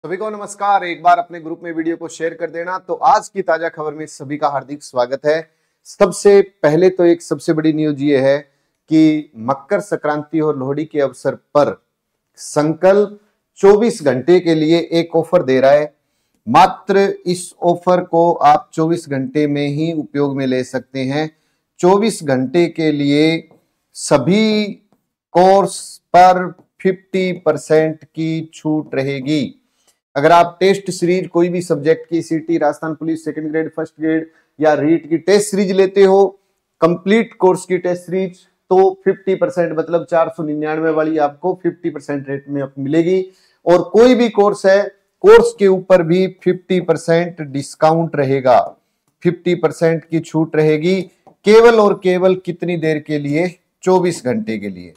सभी को नमस्कार। एक बार अपने ग्रुप में वीडियो को शेयर कर देना। तो आज की ताजा खबर में सभी का हार्दिक स्वागत है। सबसे पहले तो एक सबसे बड़ी न्यूज ये है कि मकर संक्रांति और लोहड़ी के अवसर पर संकल्प 24 घंटे के लिए एक ऑफर दे रहा है। मात्र इस ऑफर को आप 24 घंटे में ही उपयोग में ले सकते हैं। 24 घंटे के लिए सभी कोर्स पर 50% की छूट रहेगी। अगर आप टेस्ट सीरीज कोई भी सब्जेक्ट की सीटी, Rajasthan police second grade, first grade या रीट की टेस्ट सीरीज लेते हो, कंप्लीट कोर्स की टेस्ट सीरीज, तो 50% मतलब 499 वाली आपको 50% रेट में मिलेगी। और कोई भी कोर्स है, कोर्स के ऊपर भी 50% डिस्काउंट रहेगा, 50% की छूट रहेगी। केवल और केवल कितनी देर के लिए? 24 घंटे के लिए।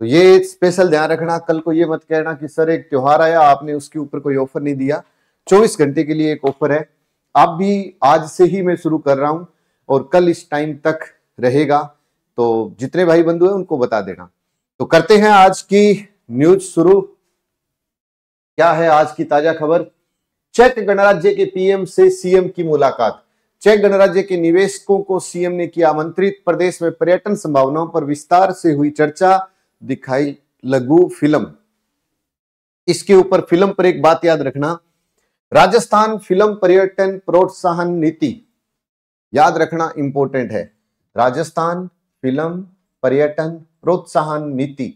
तो ये स्पेशल ध्यान रखना। कल को ये मत कहना कि सर एक त्योहार आया आपने उसके ऊपर कोई ऑफर नहीं दिया। 24 घंटे के लिए एक ऑफर है। आप भी आज से ही मैं शुरू कर रहा हूं और कल इस टाइम तक रहेगा। तो जितने भाई बंधु हैं उनको बता देना। तो करते हैं आज की न्यूज शुरू। क्या है आज की ताजा खबर? चेक गणराज्य के पीएम से सीएम की मुलाकात। चेक गणराज्य के निवेशकों को सीएम ने किया आमंत्रित। प्रदेश में पर्यटन संभावनाओं पर विस्तार से हुई चर्चा। दिखाई लघु फिल्म। इसके ऊपर फिल्म पर एक बात याद रखना, राजस्थान फिल्म पर्यटन प्रोत्साहन नीति याद रखना इंपॉर्टेंट है। राजस्थान फिल्म पर्यटन प्रोत्साहन नीति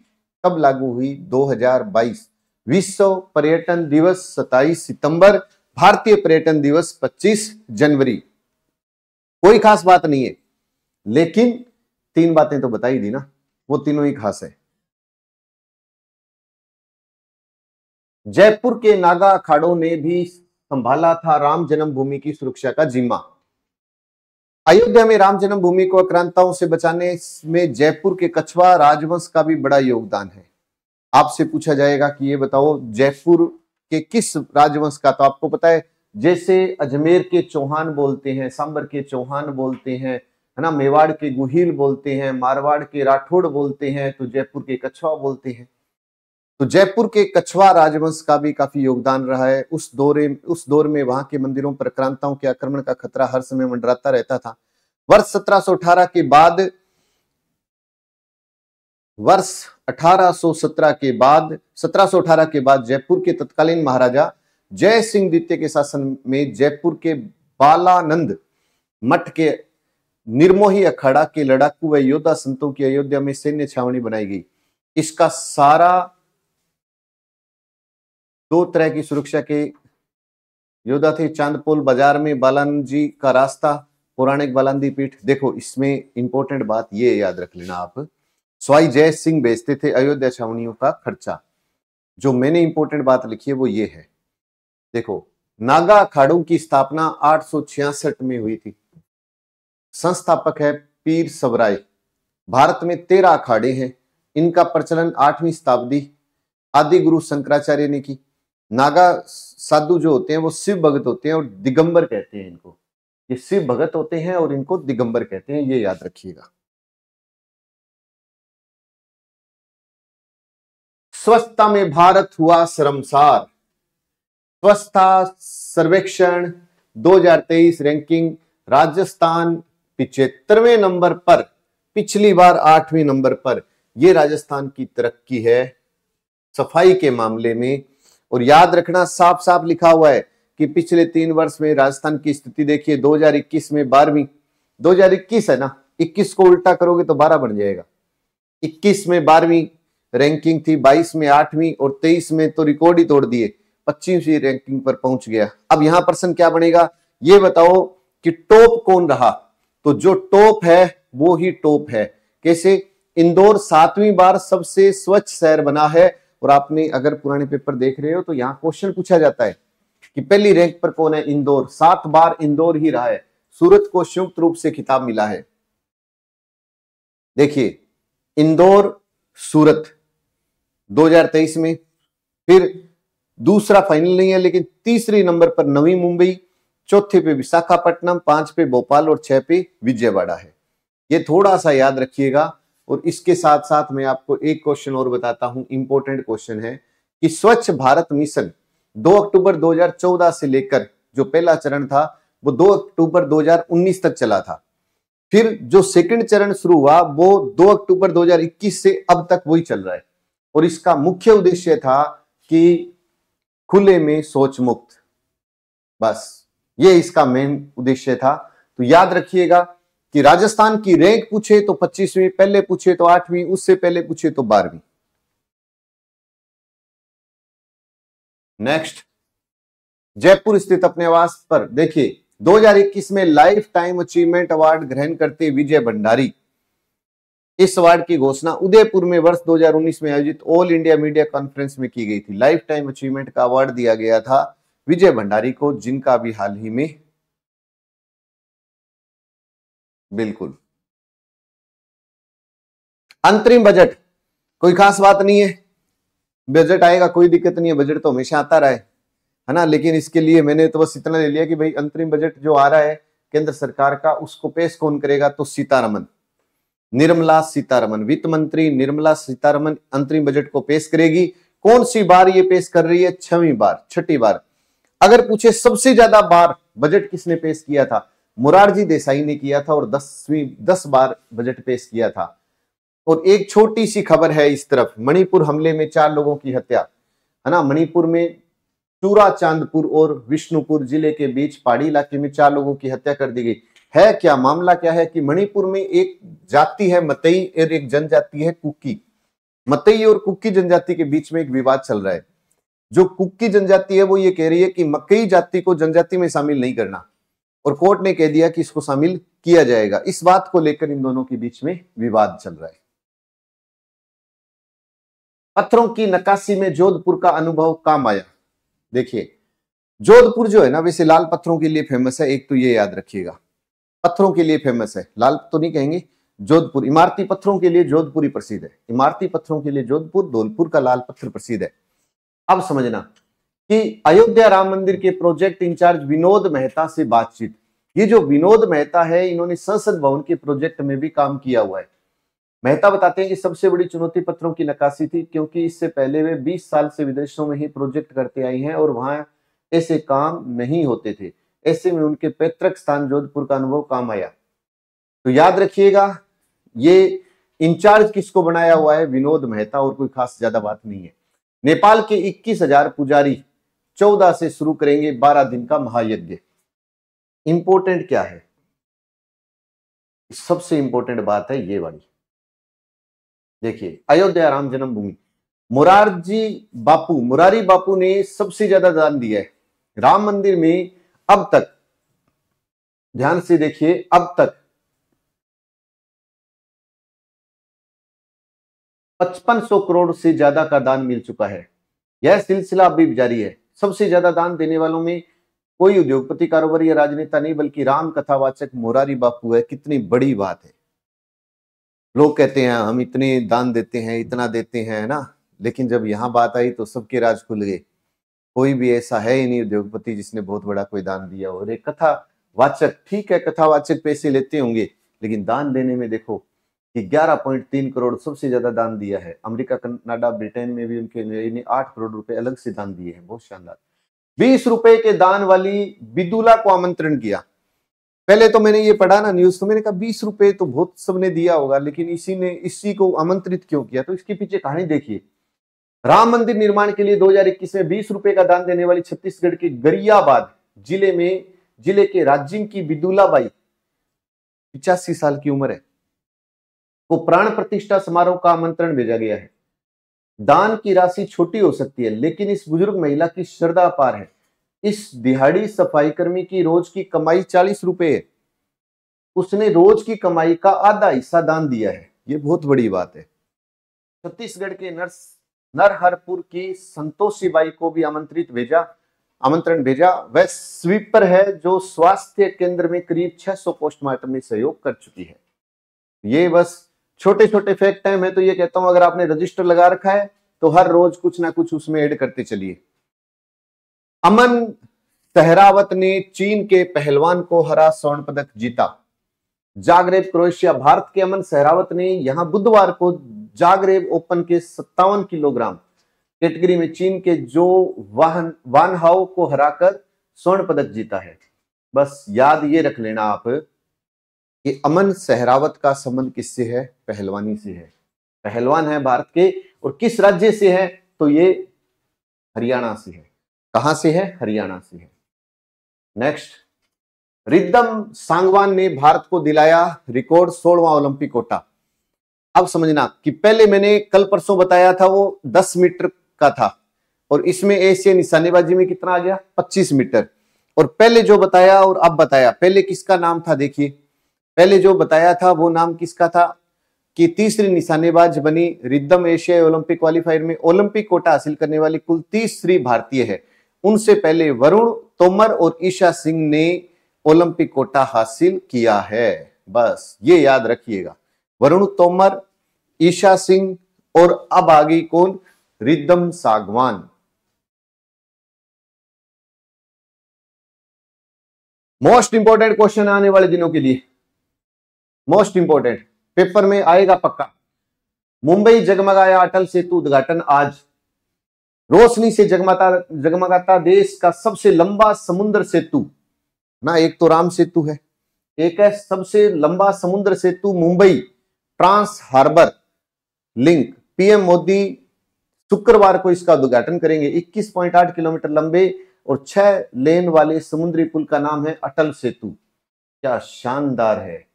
कब लागू हुई? 2022। विश्व पर्यटन दिवस 27 सितंबर, भारतीय पर्यटन दिवस 25 जनवरी। कोई खास बात नहीं है, लेकिन 3 बातें तो बताई दी ना, वो तीनों ही खास है। जयपुर के नागा अखाड़ों ने भी संभाला था राम जन्मभूमि की सुरक्षा का जिम्मा। अयोध्या में राम जन्मभूमि को आक्रांताओं से बचाने में जयपुर के कछवा राजवंश का भी बड़ा योगदान है। आपसे पूछा जाएगा कि ये बताओ जयपुर के किस राजवंश का? तो आपको पता है, जैसे अजमेर के चौहान बोलते हैं, सांबर के चौहान बोलते हैं, है ना, मेवाड़ के गुहिल बोलते हैं, मारवाड़ के राठौड़ बोलते हैं, तो जयपुर के कछवा बोलते हैं। तो जयपुर के कछवा राजवंश का भी काफी योगदान रहा है। उस दौर में वहां के मंदिरों पर आक्रांताओं के आक्रमण का खतरा हर समय मंडराता रहता था। वर्ष 1817 के बाद जयपुर के तत्कालीन महाराजा जय सिंह द्वितीय के शासन में जयपुर के बालानंद मठ के निर्मोही अखाड़ा के लड़ाकू व योद्धा संतों की अयोध्या में सैन्य छावनी बनाई गई। इसका सारा 2 तरह की सुरक्षा के योद्धा थे। चांदपोल बाजार में बालानंद जी का रास्ता, पौराणिक बालानंदी पीठ। देखो इसमें इंपॉर्टेंट बात ये याद रख लेना आप, स्वाई जय सिंह बेचते थे अयोध्या छावनियों का खर्चा। जो मैंने इंपॉर्टेंट बात लिखी है वो ये है, देखो नागा अखाड़ों की स्थापना 866 में हुई थी। संस्थापक है पीर सबराय। भारत में 13 अखाड़े हैं। इनका प्रचलन 8वीं शताब्दी आदि गुरु शंकराचार्य ने की। नागा साधु जो होते हैं वो शिव भगत होते हैं और दिगंबर कहते हैं इनको। ये शिव भगत होते हैं और इनको दिगंबर कहते हैं, ये याद रखिएगा। स्वच्छता में भारत हुआ शर्मसार। स्वच्छता सर्वेक्षण 2023 रैंकिंग, राजस्थान 75वें नंबर पर, पिछली बार 8वें नंबर पर। यह राजस्थान की तरक्की है सफाई के मामले में। और याद रखना, साफ साफ लिखा हुआ है कि पिछले 3 वर्ष में राजस्थान की स्थिति देखिए। 2021 में 12वीं, 2021 है ना, 21 को उल्टा करोगे तो 12 बन जाएगा। 21 में 12वीं रैंकिंग थी, 22 में 8वीं और 23 में तो रिकॉर्ड ही तोड़ दिए, 25वीं रैंकिंग पर पहुंच गया। अब यहां प्रश्न क्या बनेगा, ये बताओ कि टॉप कौन रहा? तो जो टॉप है वो ही टॉप है। कैसे? इंदौर 7वीं बार सबसे स्वच्छ शहर बना है। और आपने अगर पुराने पेपर देख रहे हो तो यहां क्वेश्चन पूछा जाता है कि पहली रैंक पर कौन है? इंदौर। 7 बार इंदौर ही रहा है। सूरत को संयुक्त रूप से खिताब मिला है। देखिए इंदौर, सूरत 2023 में। फिर दूसरा फाइनल नहीं है, लेकिन तीसरी नंबर पर नवी मुंबई, चौथे पे विशाखापट्टनम, 5 पे भोपाल और 6 पे विजयवाड़ा है। ये थोड़ा सा याद रखिएगा। और इसके साथ साथ मैं आपको एक क्वेश्चन और बताता हूं, इंपॉर्टेंट क्वेश्चन है कि स्वच्छ भारत मिशन 2 अक्टूबर 2014 से लेकर जो पहला चरण था वो 2 अक्टूबर 2019 तक चला था। फिर जो सेकंड चरण शुरू हुआ वो 2 अक्टूबर 2021 से अब तक वही चल रहा है और इसका मुख्य उद्देश्य था कि खुले में शौच मुक्त, बस ये इसका मेन उद्देश्य था। तो याद रखिएगा कि राजस्थान की रैंक पूछे तो 25वीं, पहले पूछे तो 8वीं, उससे पहले पूछे तो 12वीं। नेक्स्ट, जयपुर स्थित अपने आवास पर देखिए 2021 में लाइफ टाइम अचीवमेंट अवार्ड ग्रहण करते विजय भंडारी। इस अवार्ड की घोषणा उदयपुर में वर्ष 2019 में आयोजित ऑल इंडिया मीडिया कॉन्फ्रेंस में की गई थी। लाइफ टाइम अचीवमेंट का अवार्ड दिया गया था विजय भंडारी को, जिनका भी हाल ही में बिल्कुल। अंतरिम बजट कोई खास बात नहीं है, बजट आएगा कोई दिक्कत नहीं है, बजट तो हमेशा आता रहा है ना, लेकिन इसके लिए मैंने तो बस इतना ले लिया कि भाई अंतरिम बजट जो आ रहा है केंद्र सरकार का, उसको पेश कौन करेगा, तो सीतारमण, निर्मला सीतारमण, वित्त मंत्री निर्मला सीतारमण अंतरिम बजट को पेश करेगी। कौन सी बार ये पेश कर रही है? 6वीं बार, छठी बार। अगर पूछे सबसे ज्यादा बार बजट किसने पेश किया था, मोरारजी देसाई ने किया था और 10 बार बजट पेश किया था। और एक छोटी सी खबर है इस तरफ, मणिपुर हमले में 4 लोगों की हत्या, है ना। मणिपुर में चूरा चांदपुर और विष्णुपुर जिले के बीच पहाड़ी इलाके में 4 लोगों की हत्या कर दी गई है। क्या मामला क्या है कि मणिपुर में एक जाति है मतई और एक जनजाति है कुकी। मतई और कुकी जनजाति के बीच में एक विवाद चल रहा है। जो कुकी जनजाति है वो ये कह रही है कि मकई जाति को जनजाति में शामिल नहीं करना, और कोर्ट ने कह दिया कि इसको शामिल किया जाएगा। इस बात को लेकर इन दोनों के बीच में विवाद चल रहा है। पत्थरों की नक्काशी में जोधपुर का अनुभव काम आया। देखिए जोधपुर जो है ना, वैसे लाल पत्थरों के लिए फेमस है, एक तो ये याद रखिएगा, पत्थरों के लिए फेमस है, लाल तो नहीं कहेंगे, जोधपुर। इमारती पत्थरों के लिए जोधपुर ही प्रसिद्ध है, इमारती पत्थरों के लिए जोधपुर, धौलपुर का लाल पत्थर प्रसिद्ध है। अब समझना कि अयोध्या राम मंदिर के प्रोजेक्ट इंचार्ज विनोद मेहता से बातचीत। ये जो विनोद मेहता है, इन्होंने संसद भवन के प्रोजेक्ट में भी काम किया हुआ है। मेहता बताते हैं कि सबसे बड़ी चुनौती पत्थरों की नक्काशी थी, क्योंकि इससे पहले वे 20 साल से विदेशों में ही प्रोजेक्ट करते आई हैं और वहां ऐसे काम नहीं होते थे। ऐसे में उनके पैतृक स्थान जोधपुर का अनुभव काम आया। तो याद रखिएगा, ये इंचार्ज किसको बनाया हुआ है? विनोद मेहता, और कोई खास ज्यादा बात नहीं है। नेपाल के 21,000 पुजारी 14 से शुरू करेंगे 12 दिन का महायज्ञ। इंपोर्टेंट क्या है? सबसे इंपोर्टेंट बात है ये वाली, देखिए अयोध्या राम जन्मभूमि, मुरारी बापू ने सबसे ज्यादा दान दिया है राम मंदिर में अब तक। ध्यान से देखिए, अब तक 5500 करोड़ से ज्यादा का दान मिल चुका है। यह सिलसिला अभी जारी है। सबसे ज्यादा दान देने वालों में कोई उद्योगपति, कारोबारी या राजनेता नहीं, बल्कि राम कथावाचक मोरारी बापू है। कितनी बड़ी बात है। लोग कहते हैं हम इतने दान देते हैं, इतना देते हैं, ना, लेकिन जब यहां बात आई तो सबके राज खुल गए। कोई भी ऐसा है ही नहीं उद्योगपति जिसने बहुत बड़ा कोई दान दिया हो। और एक कथावाचक, ठीक है कथावाचक पैसे लेते होंगे, लेकिन दान देने में देखो कि 11.3 करोड़ सबसे ज्यादा दान दिया है। अमेरिका, कनाडा, ब्रिटेन में भी उनके 8 करोड़ रुपए अलग से दान दिए हैं। बहुत शानदार। 20 रुपए के दान वाली बिदुला को आमंत्रण किया। पहले तो मैंने ये पढ़ा ना न्यूज, तो मैंने कहा 20 रुपए तो बहुत सबने दिया होगा, लेकिन इसी को आमंत्रित क्यों किया? तो इसके पीछे कहानी देखिए। राम मंदिर निर्माण के लिए 2021 में 20 रुपए का दान देने वाली छत्तीसगढ़ के गरियाबाद जिले के राजिम की बिदुला बाई, 85 साल की उम्र है, को प्राण प्रतिष्ठा समारोह का आमंत्रण भेजा गया है। दान की राशि छोटी हो सकती है, लेकिन इस बुजुर्ग महिला की श्रद्धा अपार है। इस दिहाड़ी सफाई कर्मी की रोज की कमाई 40 रुपए है। उसने रोज की कमाई का आधा हिस्सा दान दिया है। ये बहुत बड़ी बात है। छत्तीसगढ़ के नरहरपुर की संतोषी बाई को भी आमंत्रण भेजा। वह स्वीपर है जो स्वास्थ्य केंद्र में करीब 600 पोस्टमार्टम में सहयोग कर चुकी है। ये बस छोटे छोटे फैक्ट है। मैं तो ये कहता हूं, अगर आपने रजिस्टर लगा रखा है तो हर रोज कुछ ना कुछ उसमें ऐड करते चलिए। अमन सहरावत ने चीन के पहलवान को हरा, स्वर्ण पदक जीता। Zagreb, Croatia. भारत के अमन सहरावत ने यहां बुधवार को जागरेब ओपन के 57 किलोग्राम कैटेगरी में चीन के जो वान हाओ को हराकर स्वर्ण पदक जीता है। बस याद ये रख लेना आप कि अमन सहरावत का संबंध किससे है? पहलवानी से है। पहलवान है भारत के, और किस राज्य से है? तो ये हरियाणा से है। कहां से है? हरियाणा से है। नेक्स्ट, रिद्धम सांगवान ने भारत को दिलाया रिकॉर्ड 16वां ओलंपिक कोटा। अब समझना कि पहले मैंने कल परसों बताया था वो 10 मीटर का था, और इसमें एशियाई निशानेबाजी में कितना आ गया? 25 मीटर। और पहले जो बताया और अब बताया, पहले किसका नाम था? देखिए, पहले जो बताया था वो नाम किसका था कि तीसरी निशानेबाज बनी रिद्धम। एशियाई ओलंपिक क्वालिफायर में ओलंपिक कोटा हासिल करने वाली कुल तीसरी भारतीय है। उनसे पहले वरुण तोमर और ईशा सिंह ने ओलंपिक कोटा हासिल किया है। बस ये याद रखिएगा, वरुण तोमर, ईशा सिंह, और अब आ गई कौन? Ridham Sangwan. Most important question आने वाले दिनों के लिए, मोस्ट इंपोर्टेंट, पेपर में आएगा पक्का। मुंबई जगमगाया अटल सेतु उद्घाटन आज। रोशनी से जगमगाता देश का सबसे लंबा समुद्र सेतु ना, एक तो राम सेतु है, एक है सबसे लंबा समुद्र सेतु Mumbai trans harbour link. PM Modi शुक्रवार को इसका उद्घाटन करेंगे। 21.8 किलोमीटर लंबे और 6 लेन वाले समुद्री पुल का नाम है अटल सेतु। क्या शानदार है,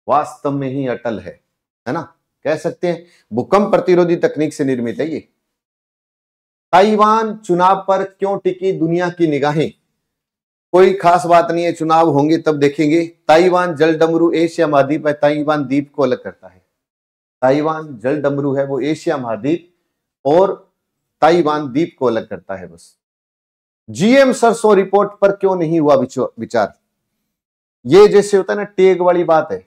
वास्तव में ही अटल है ना, कह सकते हैं। भूकंप प्रतिरोधी तकनीक से निर्मित है ये। ताइवान चुनाव पर क्यों टिकी दुनिया की निगाहें? कोई खास बात नहीं है, चुनाव होंगे तब देखेंगे। ताइवान जल डमरू एशिया महाद्वीप है, ताइवान द्वीप को अलग करता है। ताइवान जल डमरू है वो एशिया महाद्वीप, और ताइवान द्वीप को अलग करता है बस। जीएम सरसों रिपोर्ट पर क्यों नहीं हुआ विचार? ये जैसे होता है ना टेग वाली बात है,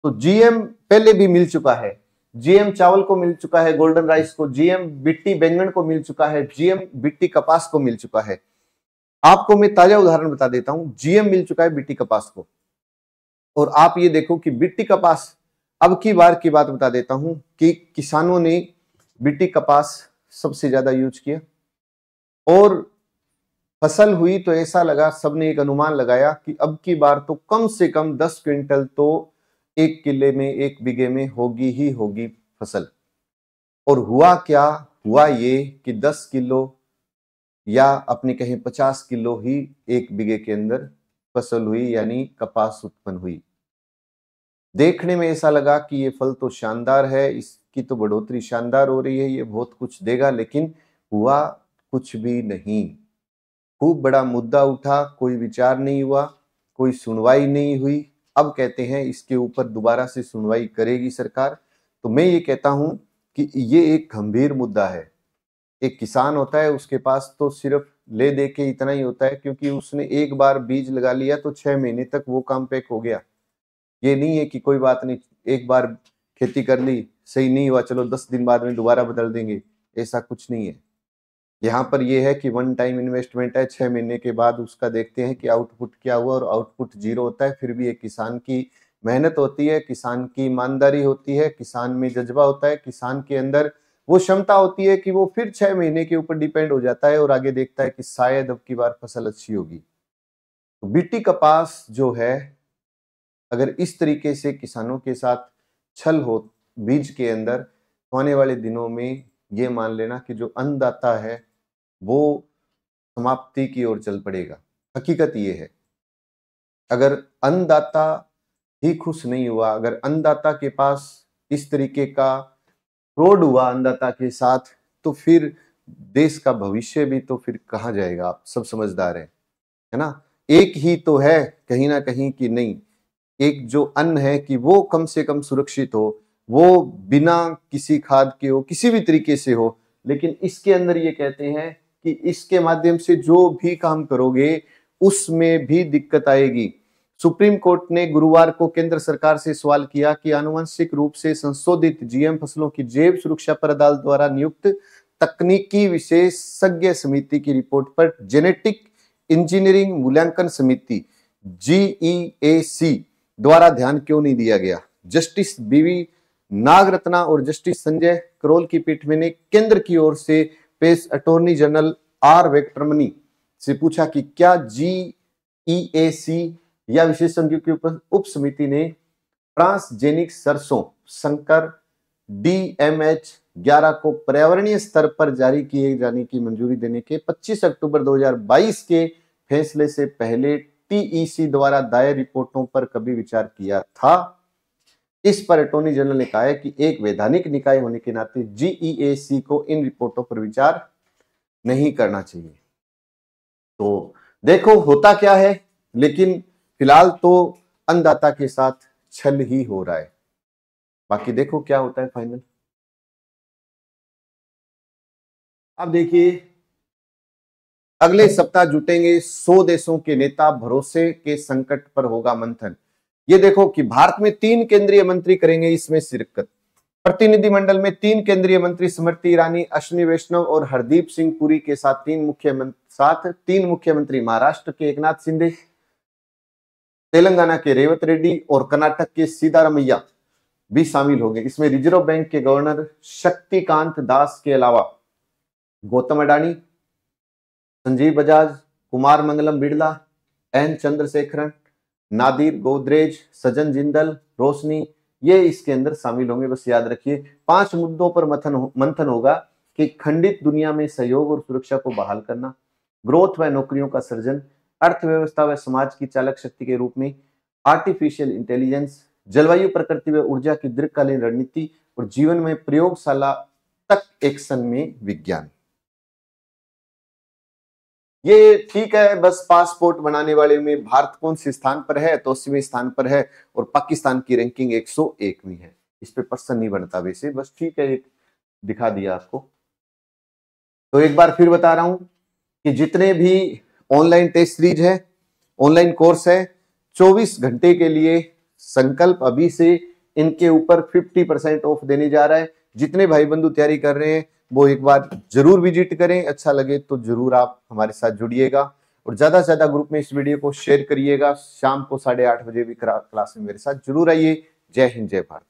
तो जीएम पहले भी मिल चुका है। जीएम चावल को मिल चुका है, गोल्डन राइस को, जीएम बिट्टी बैंगन को मिल चुका है, जीएम बिट्टी कपास को मिल चुका है। आपको मैं ताजा उदाहरण बता देता हूं, जीएम मिल चुका है बिट्टी कपास को, और आप ये देखो कि बिट्टी कपास, अब की बार की बात बता देता हूं कि किसानों ने बिट्टी कपास सबसे ज्यादा यूज किया, और फसल हुई तो ऐसा लगा, सबने एक अनुमान लगाया कि अब की बार तो कम से कम 10 क्विंटल तो एक किले में, एक बीघे में होगी ही होगी फसल। और हुआ क्या? हुआ ये कि 10 किलो या अपने कहें 50 किलो ही एक बीघे के अंदर फसल हुई, यानी कपास उत्पन्न हुई। देखने में ऐसा लगा कि ये फल तो शानदार है, इसकी तो बढ़ोतरी शानदार हो रही है, ये बहुत कुछ देगा, लेकिन हुआ कुछ भी नहीं। खूब बड़ा मुद्दा उठा, कोई विचार नहीं हुआ, कोई सुनवाई नहीं हुई। अब कहते हैं इसके ऊपर दोबारा से सुनवाई करेगी सरकार। तो मैं ये कहता हूं कि ये एक गंभीर मुद्दा है। एक किसान होता है, उसके पास तो सिर्फ ले दे के इतना ही होता है, क्योंकि उसने एक बार बीज लगा लिया तो 6 महीने तक वो काम पैक हो गया। ये नहीं है कि कोई बात नहीं, एक बार खेती कर ली, सही नहीं हुआ, चलो 10 दिन बाद में दोबारा बदल देंगे, ऐसा कुछ नहीं है। यहाँ पर यह है कि वन टाइम इन्वेस्टमेंट है, 6 महीने के बाद उसका देखते हैं कि आउटपुट क्या हुआ, और आउटपुट 0 होता है। फिर भी एक किसान की मेहनत होती है, किसान की ईमानदारी होती है, किसान में जज्बा होता है, किसान के अंदर वो क्षमता होती है कि वो फिर 6 महीने के ऊपर डिपेंड हो जाता है और आगे देखता है कि शायद अब की बार फसल अच्छी होगी। तो बीटी कपास जो है, अगर इस तरीके से किसानों के साथ छल हो बीज के अंदर, तो आने वाले दिनों में ये मान लेना कि जो अन्नदाता है वो समाप्ति की ओर चल पड़ेगा। हकीकत ये है, अगर अन्नदाता ही खुश नहीं हुआ, अगर अन्नदाता के पास इस तरीके का फ्रॉड हुआ अन्नदाता के साथ, तो फिर देश का भविष्य भी तो फिर कहाँ जाएगा? आप सब समझदार हैं, है ना। एक ही तो है कहीं ना कहीं कि नहीं, एक जो अन्न है कि वो कम से कम सुरक्षित हो, वो बिना किसी खाद के हो, किसी भी तरीके से हो। लेकिन इसके अंदर ये कहते हैं कि इसके माध्यम से जो भी काम करोगे उसमें भी दिक्कत आएगी। सुप्रीम कोर्ट ने गुरुवार को केंद्र सरकार से सवाल किया कि आनुवंशिक रूप से संशोधित जीएम फसलों की जैव सुरक्षा पर अदालत द्वारा नियुक्त तकनीकी विशेषज्ञ समिति की रिपोर्ट पर जेनेटिक इंजीनियरिंग मूल्यांकन समिति GEAC द्वारा ध्यान क्यों नहीं दिया गया। जस्टिस बीवी नागरत्ना और जस्टिस संजय करोल की पीठ में ने केंद्र की ओर से पेश अटॉर्नी जनरल आर वेंकटरमणी से पूछा कि क्या GEAC या विशेषज्ञों की उप समिति ने ट्रांसजेनिक सरसों संकर DMH11 को पर्यावरणीय स्तर पर जारी किए जाने की मंजूरी देने के 25 अक्टूबर 2022 के फैसले से पहले TEC द्वारा दायर रिपोर्टों पर कभी विचार किया था? इस पर अटॉर्नी जनरल ने कहा है कि एक वैधानिक निकाय होने के नाते GEAC को इन रिपोर्टों पर विचार नहीं करना चाहिए। तो देखो होता क्या है, लेकिन फिलहाल तो अन्नदाता के साथ छल ही हो रहा है। बाकी देखो क्या होता है फाइनल। अब देखिए, अगले सप्ताह जुटेंगे 100 देशों के नेता, भरोसे के संकट पर होगा मंथन। ये देखो कि भारत में 3 केंद्रीय मंत्री करेंगे इसमें शिरकत। प्रतिनिधिमंडल में 3 केंद्रीय मंत्री स्मृति ईरानी, अश्विनी वैष्णव और हरदीप सिंह पुरी के साथ 3 मुख्यमंत्री महाराष्ट्र के एकनाथ शिंदे, तेलंगाना के रेवंत रेड्डी और कर्नाटक के सिद्धारमैया भी शामिल होंगे। इसमें रिजर्व बैंक के गवर्नर शक्तिकांत दास के अलावा गौतम अडानी, संजीव बजाज, कुमार मंगलम बिड़ला, एन चंद्रशेखरन, नादिर गोदरेज, सज्जन जिंदल, रोशनी, ये इसके अंदर शामिल होंगे। बस याद रखिए 5 मुद्दों पर मंथन होगा कि खंडित दुनिया में सहयोग और सुरक्षा को बहाल करना, ग्रोथ व नौकरियों का सृजन, अर्थव्यवस्था व समाज की चालक शक्ति के रूप में आर्टिफिशियल इंटेलिजेंस, जलवायु, प्रकृति व ऊर्जा की दीर्घकालीन रणनीति और जीवन में प्रयोगशाला तक एक्शन में विज्ञान। ये ठीक है, बस पासपोर्ट बनाने वाले में भारत कौन से स्थान पर है? तो 80वें स्थान पर है और पाकिस्तान की रैंकिंग 101वीं है। इस पे पर्सन नहीं बनता वैसे, बस ठीक है, एक दिखा दिया आपको। तो एक बार फिर बता रहा हूं कि जितने भी ऑनलाइन टेस्ट सीरीज है, ऑनलाइन कोर्स है, 24 घंटे के लिए संकल्प अभी से इनके ऊपर 50% ऑफ देने जा रहा है। जितने भाई बंधु तैयारी कर रहे हैं वो एक बार जरूर विजिट करें। अच्छा लगे तो जरूर आप हमारे साथ जुड़िएगा और ज्यादा से ज्यादा ग्रुप में इस वीडियो को शेयर करिएगा। शाम को 8:30 बजे भी क्लास में मेरे साथ जरूर आइए। जय हिंद, जय भारत।